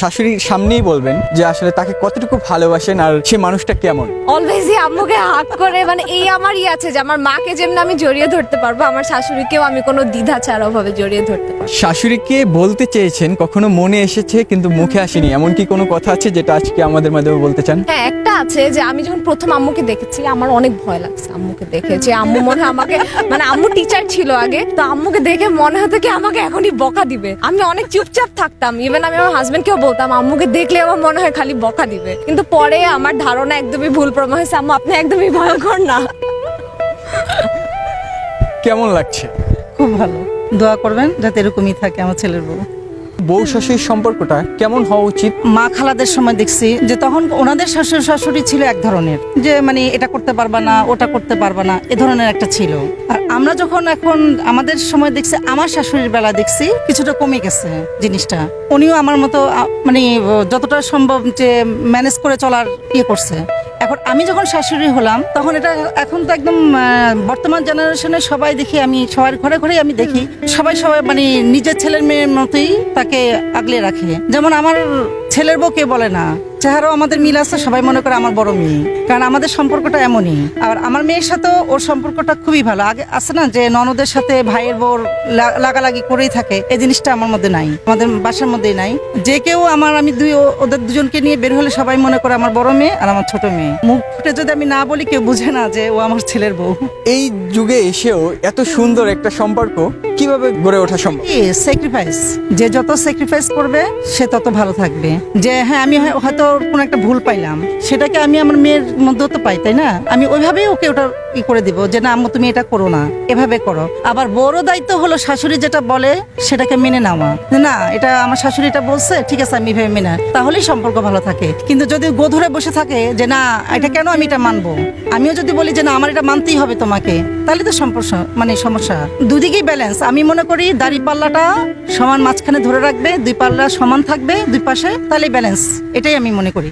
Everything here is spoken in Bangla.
শাশুড়ির সামনেই বলবেন যে আসলে তাকে কতটুকু ভালোবাসেন আর সে মানুষটা কেমন। অলওয়েজই আম্মুকে হাত করে মানে এই আমারই আছে যে আমার মাকে যেমন আমি জড়িয়ে ধরতে পারবো, আমার শাশুড়িকেও আমি কোনো দ্বিধা ছাড়া ভাবে জড়িয়ে ধরতে পারবো। শাশুড়িকে বলতে চেয়েছেন, কখনো মনে এসেছে কিন্তু মুখে আসেনি, এমন কি কোনো কথা আছে যেটা আজকে আমাদের মাধ্যমে বলতে চান? হ্যাঁ, একটা আছে যে আমি যখন প্রথম আম্মুকে দেখেছি আমার অনেক ভয় লাগছে। আম্মুকে দেখে যে আম্মু মনে হয় আমাকে মানে আম্মু টিচার ছিল আগে, তো আম্মুকে দেখে মনে হতো কি আমাকে এখনই বকা দিবে। আমি অনেক চুপচাপ থাকতাম, ইভেন আমি আমার হাজবেন্ডকেও বলতাম আম্মুকে দেখলে আমার মনে হয় খালি বকা দিবে। কিন্তু পরে আমার ধারণা একদমই ভুল প্রমাণ হয়েছে, আম্মু আপনি একদমই ভয়ঙ্কর না। কেমন লাগছে? খুব ভালো, দোয়া করবেন যাতে এরকমই থাকে আমার ছেলের বউ। বউ শাশুড়ির সম্পর্কটা কেমন হওয়া উচিত? মা খালাদের সময় দেখছি যে তখন ওনাদের শাশুড়ি ছিল এক ধরনের, যে মানে এটা করতে পারবা না ওটা করতে পারবা না এ ধরনের একটা ছিল। আর আমরা যখন এখন আমাদের সময় দেখছি, আমার শাশুড়ির বেলা দেখছি কিছুটা কমে গেছে জিনিসটা। উনিও আমার মতো মানে যতটা সম্ভব যে ম্যানেজ করে চলার করছে। এখন আমি যখন শাশুড়ি হলাম তখন এটা এখন তো একদম বর্তমান জেনারেশনে সবাই দেখি, আমি সবার ঘরে ঘরেই আমি দেখি সবাই মানে নিজের ছেলের মেয়ের মতোই তাকে আগলে রাখে। যেমন আমার ছেলের বউ কে বলে না, চেহারাও আমাদের মিল আছে, সবাই মনে করে আমার বড় মেয়ে, কারণ আমাদের সম্পর্কটা এমনই। আর আমার মেয়ের সাথেও ওর সম্পর্কটা খুবই ভালো। আগে আছে না যে ননদের সাথে ভাইয়ের বউর লাগালাগি করেই থাকে, এই জিনিসটা আমার মধ্যে নাই, আমাদের বাসার মধ্যেই নাই। যে কেউ আমি ওদের দুজনকে নিয়ে বের হলে সবাই মনে করে আমার বড় মেয়ে আর আমার ছোট মেয়ে। মুখ ফুটে যদি আমি না বলি কেউ বুঝে না যে ও আমার ছেলের বউ। এই যুগে এসেও এত সুন্দর একটা সম্পর্ক কিভাবে গড়ে ওঠা সম্ভব? স্যাক্রিফাইস, যে যত স্যাক্রিফাইস করবে সে তত ভালো থাকবে। যে হ্যাঁ আমি হয়তো কোনো একটা ভুল পাইলাম, সেটাকে আমি আমার মেয়ের মধ্যেও তো পাই, তাই না? আমি ওইভাবেই ওকে ওটা করে দিব যে না আম্মু তুমি এটা করো না, এভাবে করো। আবার বড় দায়িত্ব হলো শাশুড়ি যেটা বলে সেটাকে মেনে নেওয়া। না এটা আমার শাশুড়ি এটা বলছে, ঠিক আছে আমি এভাবে মেনে, তাহলেই সম্পর্ক ভালো থাকে। কিন্তু যদি গোধরে বসে থাকে যে না এটা কেন আমি এটা মানবো, আমিও যদি বলি যে না আমার এটা মানতেই হবে তোমাকে, তাহলে তো সমস্যা। দুদিকেই ব্যালেন্স। আমি মনে করি দাড়ি পাল্লাটা সমান মাঝখানে ধরে রাখবে, দুই পাল্লা সমান থাকবে দুই পাশে, তাহলে ব্যালেন্স। এটাই আমি মনে করি।